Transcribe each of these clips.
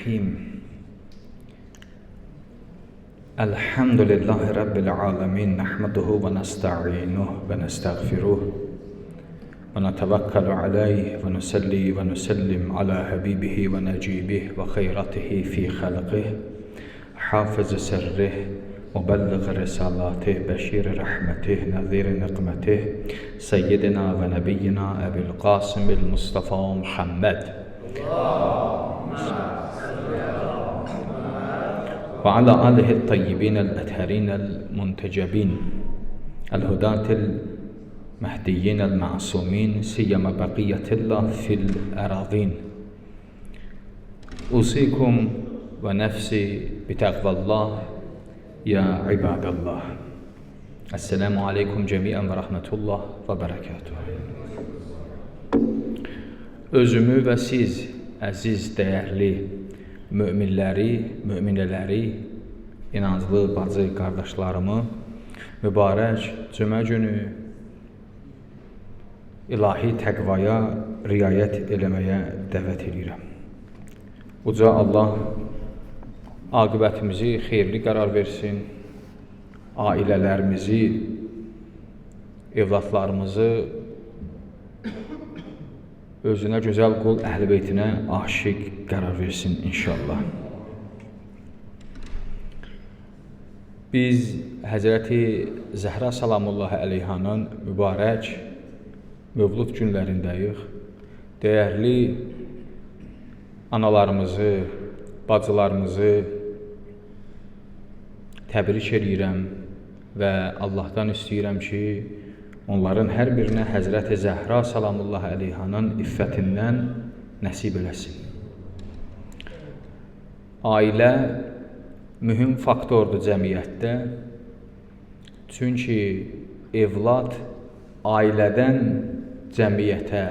الرحيم الحمد لله رب العالمين نحمده ونستعينه ونستغفره ونتوكل عليه ونصلي ونسلم على حبيبه ونجيبه وخيرته في خلقه حافظ سره مبلغ رسالاته بشير رحمته نذير نقمته سيدنا ونبينا أبي القاسم المصطفى محمد وعلى آله الطيبين الأطهرين المنتجبين الهداة المهديين المعصومين سيما بقية الله في الأراضين أوصيكم ونفسي بتقوى الله يا عباد الله. Esselamu aleyküm cemiyen ve rahmetullah ve berekatuhu. Özümü və siz, əziz, dəyərli müminləri, müminələri, inanclı bacı qardaşlarımı mübarək cümə günü ilahi təqvaya riayət eləməyə dəvət edirəm. Uca Allah aqibətimizi xeyirli qərar versin, ailələrimizi, evlatlarımızı özünə gözəl qul əhl-i beytinə aşiq qərar versin inşallah. Biz Həzrəti Zəhra salamullahi əleyhanın mübarək mövlud günlərindəyik. Dəyərli analarımızı, bacılarımızı təbrik edirəm və Allahdan istəyirəm ki, onların hər birinə Həzrəti Zəhra salamullahi əleyhanın iffətindən nəsib eləsin. Ailə mühüm faktordur cəmiyyətdə. Çünki evlad ailədən cəmiyyətə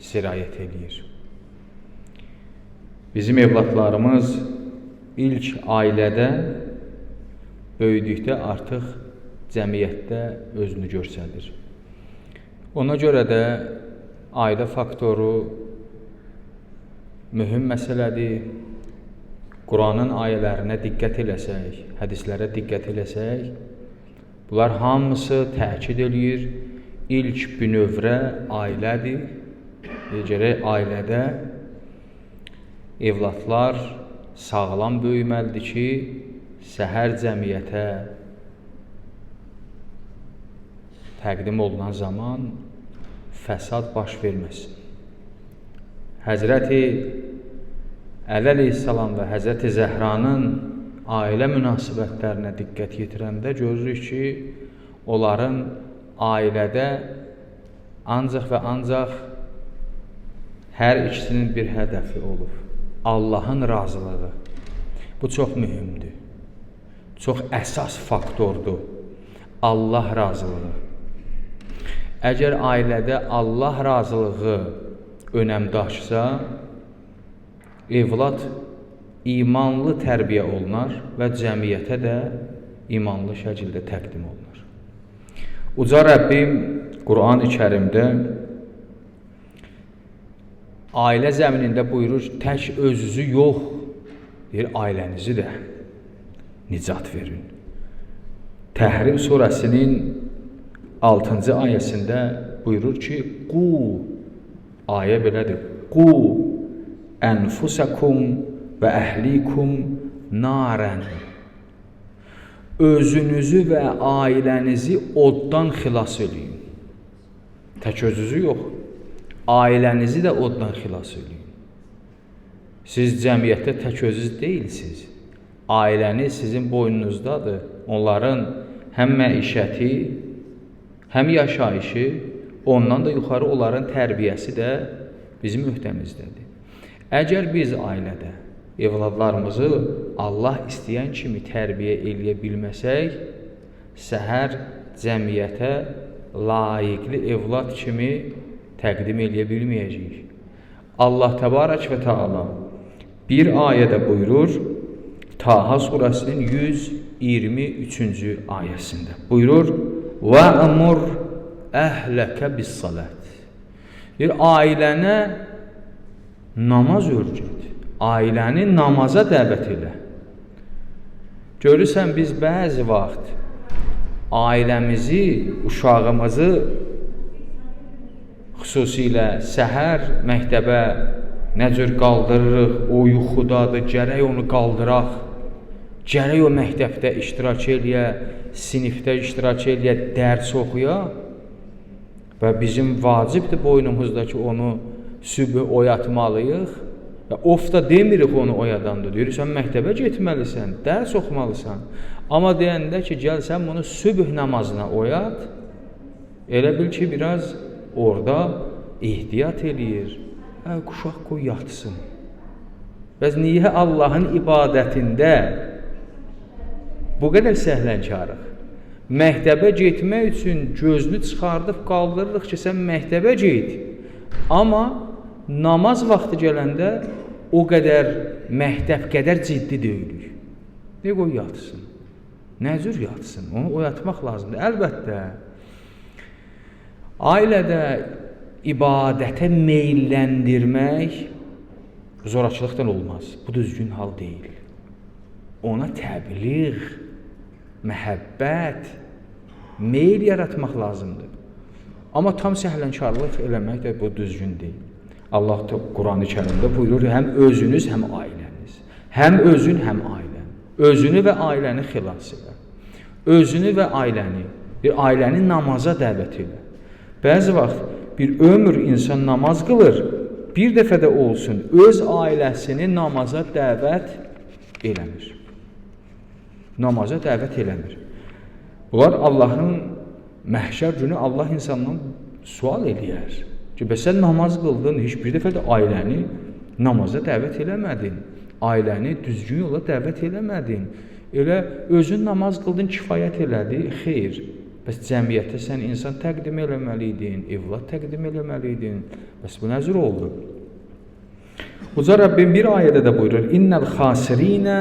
sirayət edir. Bizim evladlarımız ilk ailədə, böyüdükdə artıq cəmiyyətdə özünü göstərir. Ona görə də ailə faktoru mühüm məsələdir. Quranın ayələrinə diqqət eləsək, hədislərə diqqət eləsək, bunlar hamısı təkid eləyir. İlk bünövrə ailədir. Gərək ailədə evladlar sağlam böyüməlidir ki, səhər cəmiyyətə təqdim olunan zaman fəsad baş verməsin. Həzrəti Əli əleyhissalam və Həzrəti Zəhranın ailə münasibətlərinə diqqət yetirəndə görürük ki, onların ailədə ancaq və ancaq hər ikisinin bir hədəfi olub. Allahın razılığı. Bu çox mühümdür. Çox əsas faktordur. Allah razılığı. Əgər ailədə Allah razılığı önəm daşısa, evlad imanlı tərbiyə olunar və cəmiyyətə də imanlı şəkildə təqdim olunur. Uca Rəbbim Quran-ı Kərimdə ailə zəminində buyurur, tək özünüzü yox, deyir, ailənizi də nicat verin. Təhrim surəsinin 6-cı ayəsində buyurur ki, qu, ayə belədir, qu ənfusakum və əhlikum narən. Özünüzü və ailənizi oddan xilas edin. Tək özünüzü yox, ailənizi də oddan xilas edin. Siz cəmiyyətdə tək özünüz deyilsiniz. Ailəniz sizin boynunuzdadır. Onların həm məişəti, həm yaşayışı, ondan da yuxarı onların tərbiyəsi də bizim öhdəmizdədir. Əgər biz ailədə evladlarımızı Allah istəyən kimi tərbiyə eləyə bilməsək, səhər cəmiyyətə layiqli evlad kimi təqdim eləyə bilməyəcəyik. Allah təbarək və təala bir ayədə buyurur, Taha surəsinin 123-cü ayəsində buyurur, وَأَمُرْ أَهْلَكَ بِالصَّلَاتِ. Bir ailənə namaz öyrət. ailəni namaza dəvət elə. Görürsən, biz bəzi vaxt ailəmizi, uşağımızı xüsusilə səhər məktəbə nə cür qaldırırıq, o yuxudadır, gərək onu qaldıraq, gərək o məktəbdə iştirak eləyə, sinifdə iştirak eləyə, dərs oxuya və bizim vacibdir boynumuzda ki, onu sübh oyatmalıyıq və ofda demirik onu oyadandır. Deyirik, sən məktəbə getməlisən, dərs oxumalısan. Amma deyəndə ki, gəl sən bunu sübh namazına oyat, elə bil ki, biraz orada ehtiyat eləyir. Quşaq qoy yatsın. Bəs niyə Allahın ibadətində bu qədər səhlənkarıq? Məktəbə getmək üçün gözünü çıxardıb qaldırırıq ki, sən məktəbə get. Amma namaz vaxtı gələndə o qədər məktəb qədər ciddi deyilik. Ne qoy yatsın? Nə cür yatsın? Onu oyatmaq lazımdır. Əlbəttə, ailədə ibadətə meylləndirmək zorakılıqdan olmaz. Bu düzgün hal deyil. Ona təbliğ, məhəbbət, meyl yaratmaq lazımdır. Amma tam səhlənkarlıq eləmək də bu düzgün deyil. Allah Quran-ı Kərimdə buyurur, həm özünüz, həm ailəniz. Həm özün, həm ailən. Özünü və ailəni xilas elə. Özünü və ailəni namaza dəvət elə. Bəzi vaxt bir ömür insan namaz qılır, bir dəfə də olsun öz ailəsini namaza dəvət eləmir. Namaza dəvət eləmir. Bunlar Allahın məhşər günü Allah insandan sual eləyər. Ki, bəs sən namaz qıldın, heç bir dəfə də ailəni namaza dəvət eləmədin. Ailəni düzgün yola dəvət eləmədin. Elə özün namaz qıldın, kifayət elədi, xeyr. Bəs cəmiyyətdə sən insan təqdim eləməliydin, evlad təqdim eləməliydin. Bəs bu nəzir oldu? Uca Rabbim bir ayədə də buyurur, İnnəl xasirinə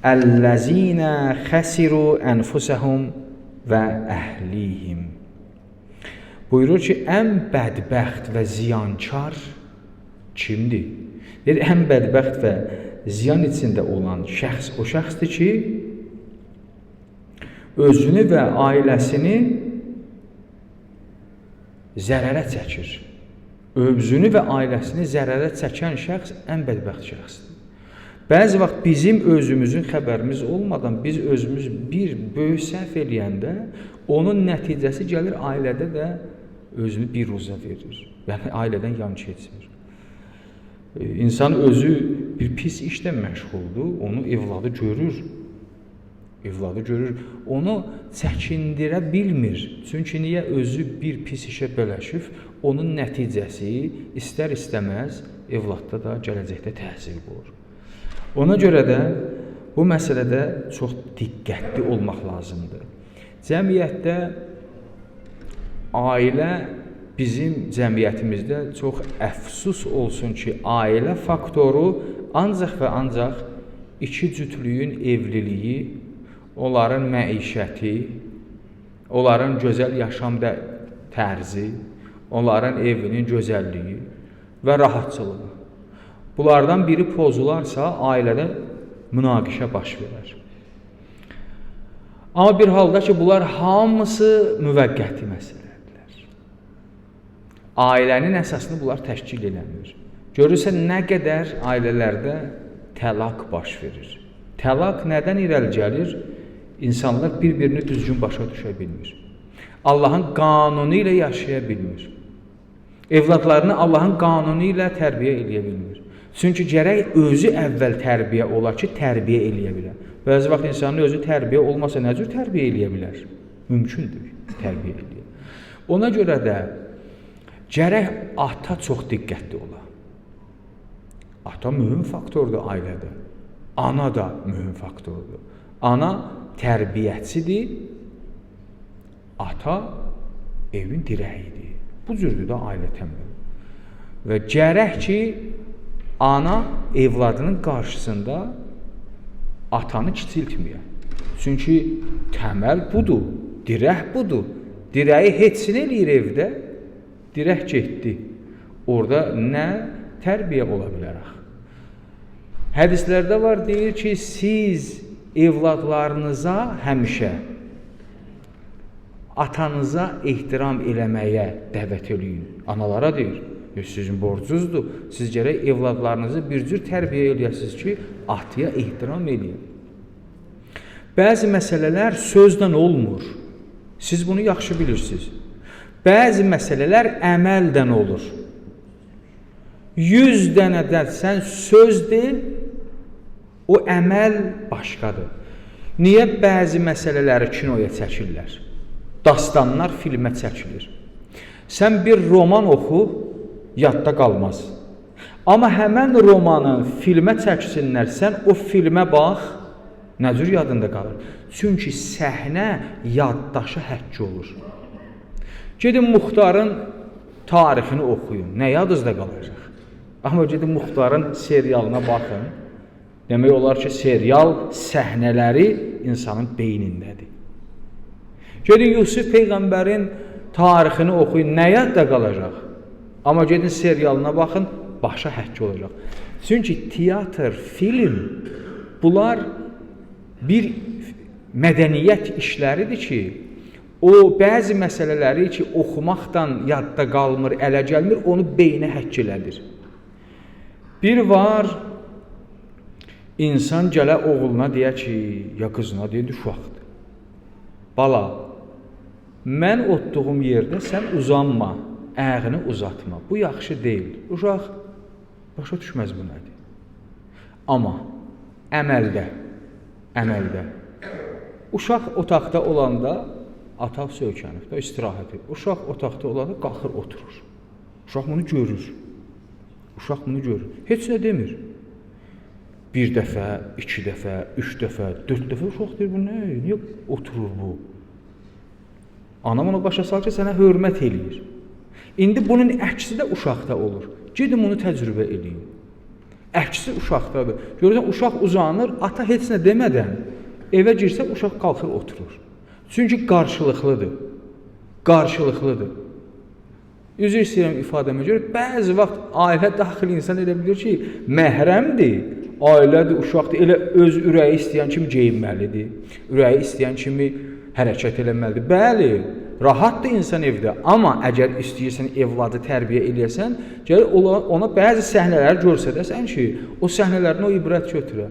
əlləzinə xəsiru ənfusəhum və əhlihim. Buyurur ki, ən bədbəxt və ziyankar kimdir? Deyir, ən bədbəxt və ziyan içində olan şəxs o şəxsdir ki, özünü və ailəsini zərərə çəkir. Özünü və ailəsini zərərə çəkən şəxs ən bədbəxt şəxsdir. Bəzi vaxt bizim özümüzün xəbərimiz olmadan biz özümüz bir böyük səhv eləyəndə onun nəticəsi gəlir ailədə də özünü bir ruza verir. Yəni ailədən yan keçmir. İnsan özü bir pis işlə məşğuldur, onu evladı görür. Evladı görür, onu çəkindirə bilmir. Çünki niyə özü bir pis işə bələşib, onun nəticəsi istər-istəməz evladda da gələcəkdə təsir qoyur. Ona görə də bu məsələdə çox diqqətli olmaq lazımdır. Cəmiyyətdə ailə bizim cəmiyyətimizdə çox əfsus olsun ki, ailə faktoru ancaq və ancaq iki cütlüyün evliliyi, onların məişəti, onların gözəl yaşam tərzi, onların evinin gözəlliyi və rahatçılığı. Bunlardan biri pozularsa, ailədə münaqişə baş verər. Amma bir halda ki, bunlar hamısı müvəqqəti məsələdirlər. Ailənin əsasını bunlar təşkil eləmir. Görürsən, nə qədər ailələrdə təlaq baş verir. Təlaq nədən irəli gəlir? İnsanlar bir-birini düzgün başa düşə bilmir. Allahın qanunu ilə yaşaya bilmir. Evladlarını Allahın qanunu ilə tərbiyə eləyə bilmir. Çünki gərək özü əvvəl tərbiyə olar ki, tərbiyə eləyə bilər. Bəzi vaxt insanın özü tərbiyə olmasa nə cür tərbiyə eləyə bilər? Mümkündür tərbiyə eləyə. Ona görə də gərək ata çox diqqətli ola. Ata mühüm faktordur ailədə. Ana da mühüm faktordur. Ana tərbiyəçidir, ata evin dirəyidir. Bu cürdür də ailə təməli. Və gərək ki, ana evladının qarşısında atanı kiçiltməyə. Çünki təməl budur, dirək budur. Dirəyi heçsin eləyir evdə, dirək getdi. Orada nə tərbiyə ola bilərək? Hədislərdə var, deyir ki, siz evladlarınıza həmişə atanıza ehtiram eləməyə dəvət eləyin. Analara deyir, sizin borcunuzdur. Siz gərək evladlarınızı bir cür tərbiyə eləyəsiniz ki, atıya ehtiram eləyin. Bəzi məsələlər sözdən olmur. Siz bunu yaxşı bilirsiniz. Bəzi məsələlər əməldən olur. 100 dənədən sən söz deyil, o əməl başqadır. Niyə bəzi məsələləri kinoya çəkirlər? Dastanlar filmə çəkilir. Sən bir roman oxu, yadda qalmaz. Amma həmən romanın filmə çəksinlər, sən o filmə bax, nə cür yadında qalır? Çünki səhnə yaddaşa həkk olur. Gedin Muxtarın tarixini oxuyun, nə yadınızda qalacaq? Amma gedin Muxtarın serialına baxın. Demək olar ki, serial səhnələri insanın beynindədir. Gedin Yusuf Peyğəmbərin tarixini oxuyun, nə yadda qalacaq? Amma gedin serialına baxın, başa həkk olacaq. Çünki teatr, film, bunlar bir mədəniyyət işləridir ki, o bəzi məsələləri ki, oxumaqdan yadda qalmır, ələ gəlmir, onu beynə həkk elədir. Bir var, insan gələ oğluna deyə ki, ya qızına deyə uşaqdır. Bala, mən otduğum yerdə sən uzanma, əyğini uzatma. Bu yaxşı deyil. Uşaq başa düşməz bu nədir. Amma əməldə, uşaq otaqda olanda ata söykənir, istirahət edir. Uşaq otaqda olanda qalxır, oturur. Uşaq bunu görür. Heç nə demir. Bir dəfə, 2 dəfə, 3 dəfə, 4 dəfə uşaq deyir, bu nə? Niyə oturur bu? Anam ona başa sal ki, sənə hörmət eləyir. İndi bunun əksi də uşaqda olur. Gedin bunu təcrübə eləyin. Əksi uşaqdadır. Görürsən, uşaq uzanır, ata heç nə demədən evə girsə, uşaq qalxır, oturur. Çünki qarşılıqlıdır. Üzr istəyirəm ifadəmə görə, bəzi vaxt ailə daxil insan elə bilir ki, məhrəmdir, ailədir, uşaqdır, elə öz ürəyi istəyən kimi geyinməlidir, ürəyi istəyən kimi hərəkət eləməlidir. Bəli, rahatdır insan evdə, amma əgər istəyirsən evladı tərbiyə eləyəsən, gəlir ona bəzi səhnələri görsədəsən ki, o səhnələrdən o ibrət götürə.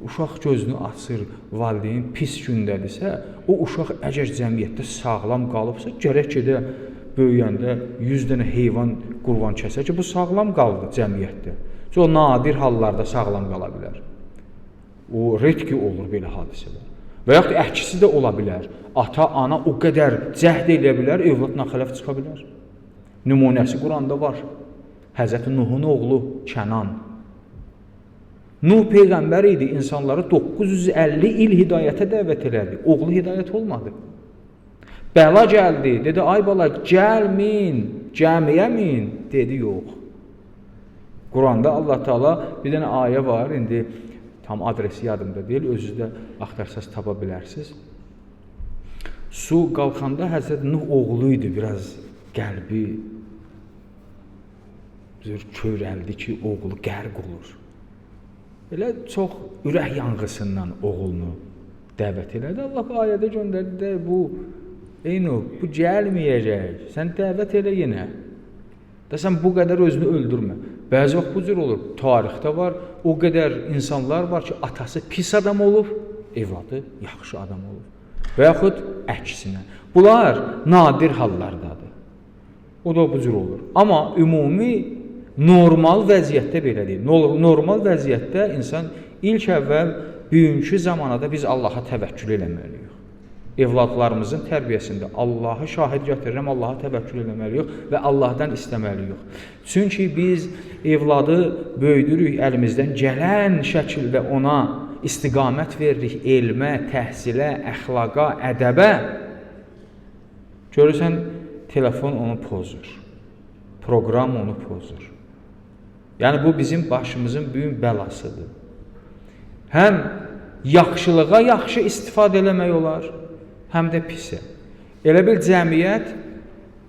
Uşaq gözünü açır, valideyn pis gündədirsə, o uşaq əgər cəmiyyətdə sağlam qalıbsa, gərək gedə böyüyəndə 100 dənə heyvan qurban kəsə ki, bu sağlam qaldı cəmiyyətdə. O nadir hallarda sağlam qala bilər. O redki olur belə hadisələr. Və yaxud əksisi də ola bilər. Ata, ana o qədər cəhd eləyə bilər, evlad naxələf çıxa bilər. Nümunəsi Quranda var. Həzrəti Nuhun oğlu Kənan. Nuh Peyğəmbər idi, insanları 950 il hidayətə dəvət elədi. Oğlu hidayət olmadı. Bəla gəldi, dedi, ay bala, gəlmin, cəmiyə min, dedi, yox. Quranda Allah Teala bir dənə ayə var, indi tam adresi yadımda deyil, özünüz də axtarsaz tapa bilərsiniz. Su qalxanda Həzrət Nuh oğlu idi, biraz qəlbi körəldi ki, oğlu qərq olur. Elə çox ürək yanğısından oğlunu dəvət elədi. Allah ayədə göndərdi də bu gəlməyəcək, sən dəvət elə yenə. Sən bu qədər özünü öldürmə. Bəzi vaxt bu cür olur. Tarixdə var, o qədər insanlar var ki, atası pis adam olub, evladı yaxşı adam olub. Və yaxud əksinə. Bunlar nadir hallardadır. O da bu cür olur. Amma ümumi normal vəziyyətdə belə deyil. Normal vəziyyətdə insan ilk əvvəl bugünkü zamanada biz Allaha təvəkkül eləməliyik. Evladlarımızın tərbiyəsində Allahı şahid gətirirəm, Allaha təvəkkül eləməliyik və Allahdan istəməliyik. Çünki biz evladı böyüdürük, əlimizdən gələn şəkildə ona istiqamət veririk, elmə, təhsilə, əxlaqa, ədəbə. Görürsən, telefon onu pozur, proqram onu pozur. Yəni, bu bizim başımızın böyük bəlasıdır. Həm yaxşılığa yaxşı istifadə eləmək olar, həm də pisə. Elə bil cəmiyyət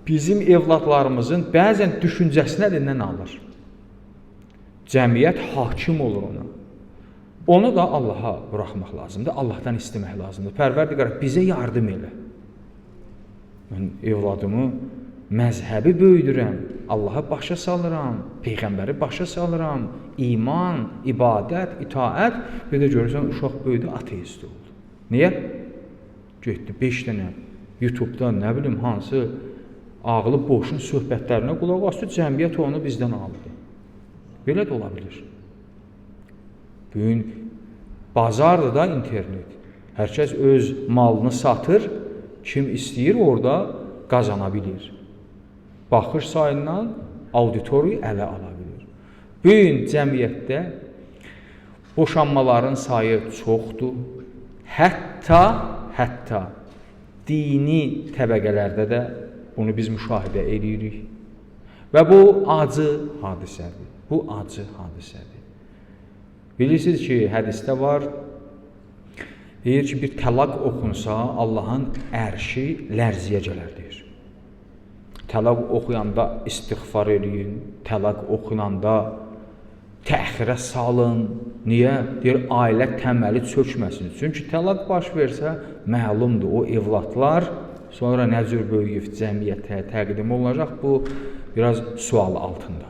bizim evladlarımızın bəzən düşüncəsini əlindən alır. Cəmiyyət hakim olur ona. Onu da Allaha buraxmaq lazımdır, Allahdan istəmək lazımdır. Pərverdigar, bizə yardım elə. Mən evladımı məzhəbi böyüdürəm, Allaha başa salıram, Peyğəmbəri başa salıram, iman, ibadət, itaət, bir də görürsən, uşaq böyüdü, ateist oldu. Niyə? Getdi 5 dənə YouTube-da, nə bilim, hansı ağlı boşun söhbətlərinə qulaq asdı, cəmiyyət onu bizdən aldı. Belə də ola bilir. Bugün bazardır da internet. Hər kəs öz malını satır, kim istəyir orada qazana bilir. Baxış sayından auditoriyu ələ ala bilir. Bugün cəmiyyətdə boşanmaların sayı çoxdur. Hətta dini təbəqələrdə də bunu biz müşahidə edirik. Və bu acı hadisədir. Bu acı hadisədir. Bilirsiniz ki, hədisdə var, deyir ki, bir təlaq oxunsa, Allahın ərşi lərziyə gələr, deyir. Təlaq oxuyanda istiğfar eləyin, təlaq oxunanda təxirə salın. Niyə? Deyir, ailə təməli çökməsin. Çünki təlaq baş versə, məlumdur, o evladlar sonra nə cür böyüyüb cəmiyyətə təqdim olunacaq, bu biraz sual altındadır.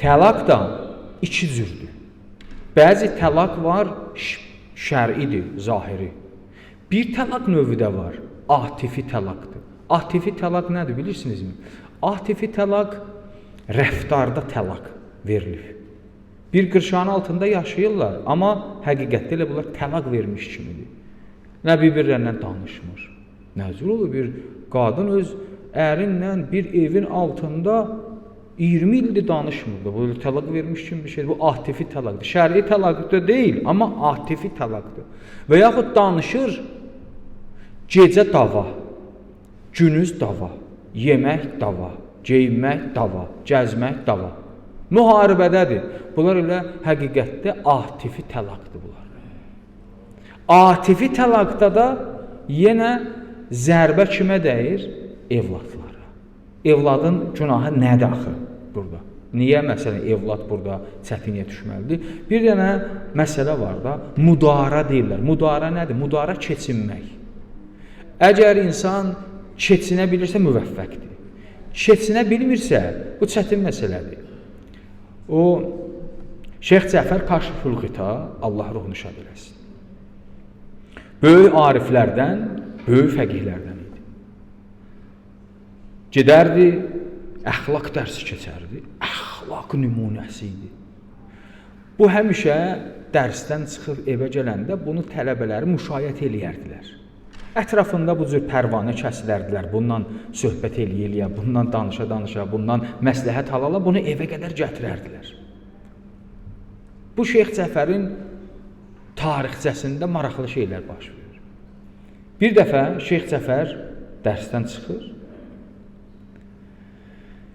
Təlaq da iki cürdür. Bəzi təlaq var, şər'idir, zahiri. Bir təlaq növü də var, atifi təlaqdır. Atifi təlaq nədir, bilirsinizmi? Atifi təlaq rəftarda təlaq verilir. Bir qırşanın altında yaşayırlar, amma həqiqətdə elə bunlar təlaq vermiş kimidir. Nə bir-birlərindən danışmır. Nəzir olur, bir qadın öz ərinlə bir evin altında 20 ildir danışmırdı. Bu təlaq vermiş kimi bir şeydir. Bu atifi təlaqdır. Şər'i təlaqdır deyil, amma atifi təlaqdır. Və yaxud danışır, gecə dava, günüz dava, yemək dava, geyinmək dava, gəzmək dava. Müharibədədir. Bunlar elə həqiqətdə atifi təlaqdır bunlar. Atifi təlaqda da yenə zərbə kimə dəyir? Evladlara. Evladın günahı nədir axı burada? Niyə məsələn evlad burada çətinliyə düşməlidir? Bir dənə məsələ var da, mudara deyirlər. Mudara nədir? Mudara keçinmək. Əgər insan keçinə bilirsə müvəffəqdir. Keçinə bilmirsə, bu çətin məsələdir. O Şeyx Cəfər Kaşifül Qita, Allah ruhunu şad eləsin. Böyük ariflərdən, böyük fəqihlərdən idi. Gedərdi, əxlaq dərsi keçərdi, əxlaq nümunəsi idi. Bu həmişə dərsdən çıxıb evə gələndə bunu tələbələri müşayiət eləyərdilər. Ətrafında bu cür pərvanə kəsilərdilər, bundan söhbət eləyə, bundan danışa, bundan məsləhət alala, bunu evə qədər gətirərdilər. Bu Şeyx Cəfərin tarixcəsində maraqlı şeylər baş verir. Bir dəfə Şeyx Cəfər dərsdən çıxır,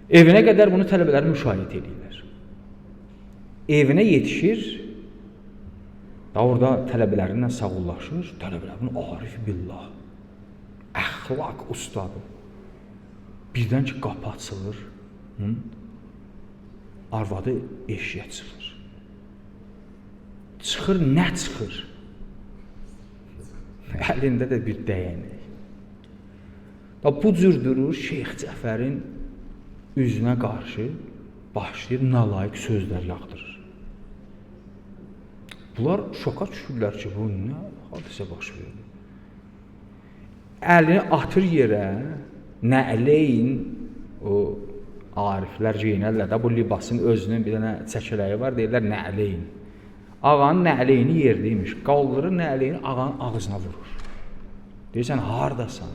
evinə qədər bunu tələbələri müşahidə edirlər. Evinə yetişir, orada tələbələrinlə sağollaşır, tələbələrin arif billah, əxlaq ustadı. Birdən ki, qapı açılır, arvadı eşiyə çıxır. Çıxır, nə çıxır? Əlində də bir dəyənək. Bu cür durur, Şeyx Cəfərin üzünə qarşı başlayır nalayiq sözlər yağdırır. Bunlar şoka düşürlər ki, bu nə hadisə baş verir? Əlini atır yerə, nə'leyn, o ariflər geyinərlər də, bu libasın özünün bir dənə çəkələyi var, deyirlər nə'leyn. Ağanın nə'leyni yerdəymiş, qaldırır nə'leyni ağanın ağzına vurur. Deyirsən, haradasan?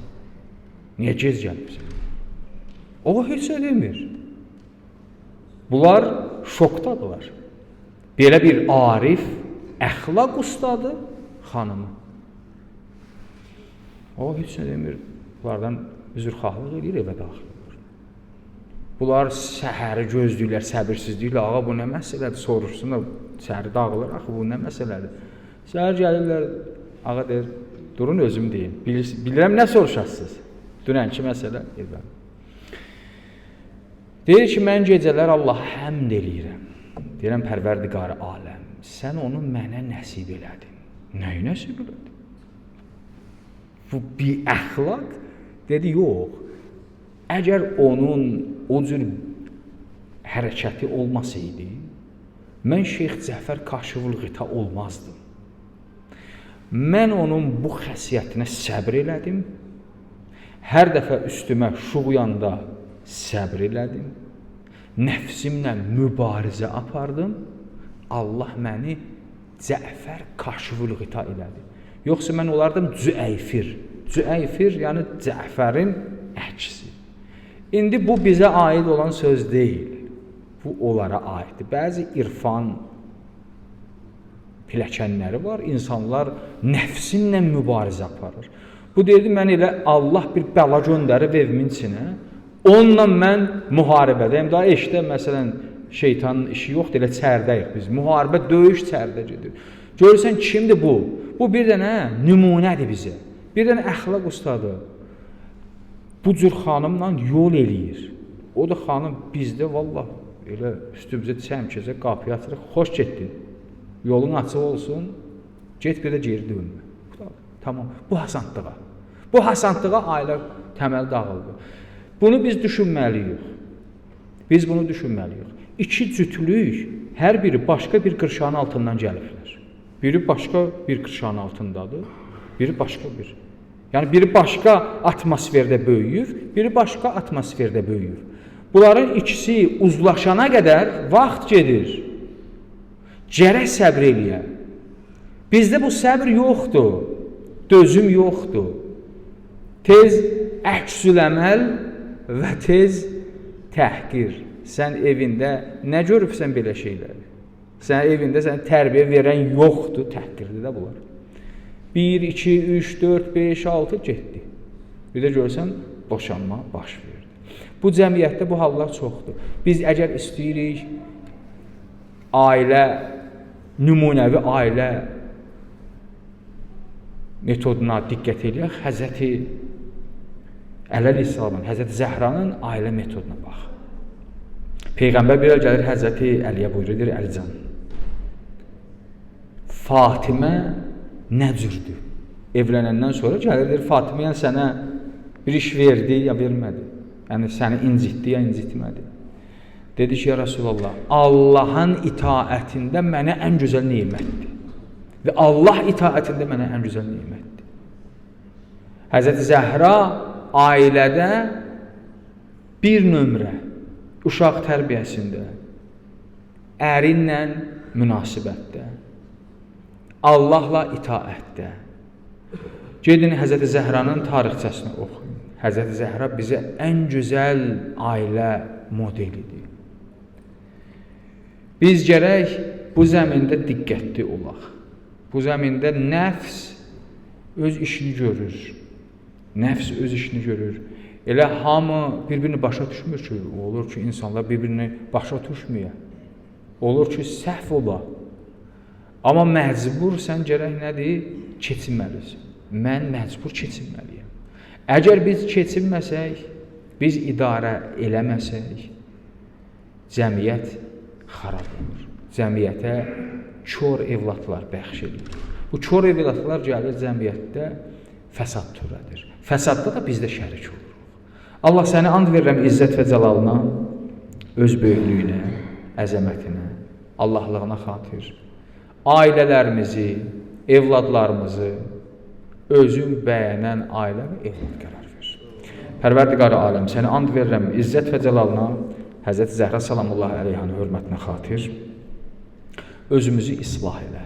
Niyə gec gəlibsən? O heç nə demir. Bunlar şokdadılar. Belə bir arif, əxlaq ustadı xanımı. O heç nə demir. Bunlardan üzrxahlıq edir, evə daxil olur. Bunlar səhəri gözləyirlər, səbirsizliklə, ağa bu nə məsələdir, soruşsun da səhəri dağılır, axı bu nə məsələdir. Səhər gəlirlər, ağa deyir, durun özüm deyim, bilirəm nə soruşasınız? Dünənki məsələ, Deyir ki, mən gecələr Allaha həmd eləyirəm. Deyirəm, Pərverdigarı aləm, sən onu mənə nəsib elədin. Nəyi nəsib elədin? Bu bir əxlaq? Dedi, yox. Əgər onun o cür hərəkəti olmasaydı, mən Şeyx Cəfər Kaşifül Qita olmazdım. Mən onun bu xəsiyyətinə səbr elədim. Hər dəfə üstümə şuğuyanda səbr elədim. Nəfsimlə mübarizə apardım. Allah məni Cəfər Kaşifül Qita elədi. Yoxsa mən olardım Cüeyfir. Cüeyfir, yəni Cəfərin əksi. İndi bu bizə aid olan söz deyil. Bu onlara aiddir. Bəzi irfan pilləkənləri var. İnsanlar nəfsinlə mübarizə aparır. Bu deyirdi, mən elə Allah bir bəla göndərib evimin içinə. Onunla mən müharibədəyim. Daha eşdə, məsələn, şeytanın işi yoxdur, elə çərdəyik biz. Müharibə, döyüş çərdə gedir. Görürsən, kimdir bu? Bu bir dənə nümunədir bizə. Bir dənə əxlaq ustadı. Bu cür xanımla yol eləyir. O da xanım bizdə, vallah, elə üstümüzə çəmkəcə qapıya atırıq. Xoş getdin. Yolun açıq olsun. Get bir də geri dönmə. Tamam. Bu hasanlığa. Bu hasanlığa ailə təməl dağıldı. Bunu biz düşünməliyik. Biz bunu düşünməliyik. İki cütlük hər biri başqa bir qırşanın altından gəliblər. Biri başqa bir qırşanın altındadır, biri başqa bir. Yəni biri başqa atmosferdə böyüyür, biri başqa atmosferdə böyüyür. Bunların ikisi uzlaşana qədər vaxt gedir. Gərək səbr eləyə. Bizdə bu səbr yoxdur, dözüm yoxdur. Tez əksül əməl və tez təhqir. Sən evində nə görübsən belə şeyləri? Sən evində sən tərbiyə verən yoxdur, təhqirdir də bunlar. 1, 2, 3, 4, 5, 6 getdi. Bir də görsən, boşanma baş verdi. Bu cəmiyyətdə bu hallar çoxdur. Biz əgər istəyirik, ailə, nümunəvi ailə metoduna diqqət eləyək, Həzrəti Əleyhisselamın, Həzrəti Zəhranın ailə metoduna bax. Peyğəmbər bir gəlir Həzrəti Əliyə buyurur, deyir, Əlican, Fatimə nə cürdür? Evlənəndən sonra gəlir, deyir, Fatimə yəni sənə bir iş verdi ya vermədi? Yəni səni incitdi ya incitmədi? Dedi ki, ya Rasulallah, Allahın itaətində mənə ən gözəl neymətdir. Və Allah itaətində mənə ən gözəl neymətdir. Həzrəti Zəhra ailədə bir nömrə uşaq tərbiyəsində, ərinlə münasibətdə, Allahla itaətdə. Gedin Həzrəti Zəhranın tarixçəsini oxuyun. Həzrəti Zəhra bizə ən gözəl ailə modelidir. Biz gərək bu zəmində diqqətli olaq. Bu zəmində nəfs öz işini görür. Nəfs öz işini görür. Elə hamı bir-birini başa düşmür ki, olur ki, insanlar bir-birini başa düşmüyor. Olur ki, səhv ola. Amma məcbur sən gərək nədir? Keçinməlisən. Mən məcbur keçinməliyəm. Əgər biz keçinməsək, biz idarə eləməsək, cəmiyyət xarab olur. Cəmiyyətə kör evladlar bəxş edir. Bu kör evladlar gəlir cəmiyyətdə fəsad törədir. Fəsadda da biz də şərik oluruq. Allah səni and verirəm izzət və cəlalına, öz böyüklüyünə, əzəmətinə, Allahlığına xatir. Ailələrimizi, evladlarımızı özün bəyənən ailə və evlad qərar ver. Pərverdigarı aləm, səni and verirəm izzət və cəlalına, Həzrəti Zəhra salamullahi əleyhanın hörmətinə xatir, özümüzü islah elə.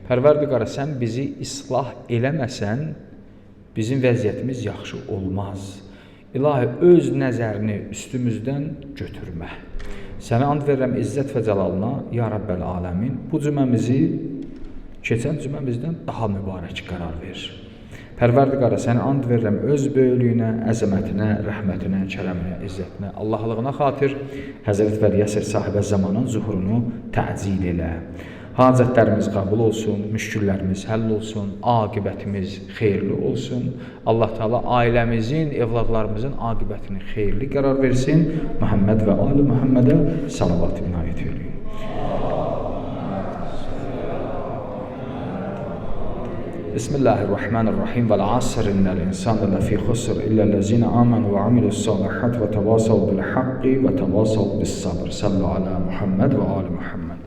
Pərverdigarı, sən bizi islah eləməsən, bizim vəziyyətimiz yaxşı olmaz. İlahi, öz nəzərini üstümüzdən götürmə. Sənə and verirəm izzət və cəlalına, ya Rəbbəl aləmin, bu cüməmizi keçən cüməmizdən daha mübarək qərar ver. Pərverdigarə, sənə and verirəm öz böyüklüyünə, əzəmətinə, rəhmətinə, kərəminə, izzətinə, Allahlığına xatir, Həzrət Vəli Əsr sahibə zamanın zuhurunu təcil elə. Hacətlərimiz qəbul olsun, müşküllərimiz həll olsun, aqibətimiz xeyirli olsun. Allah Teala ailəmizin, evladlarımızın aqibətini xeyirli qərar versin. Muhammed və ali Muhammedə salavat inayət edin. Bismillahirrahmanirrahim. Vel asr innel insane lefî xusr illellezîne âmenû ve amilussâlihât ve tevâsav bil haqqi ve tevâsav bis sabr. Sallu ala Muhammed ve ali Muhammed.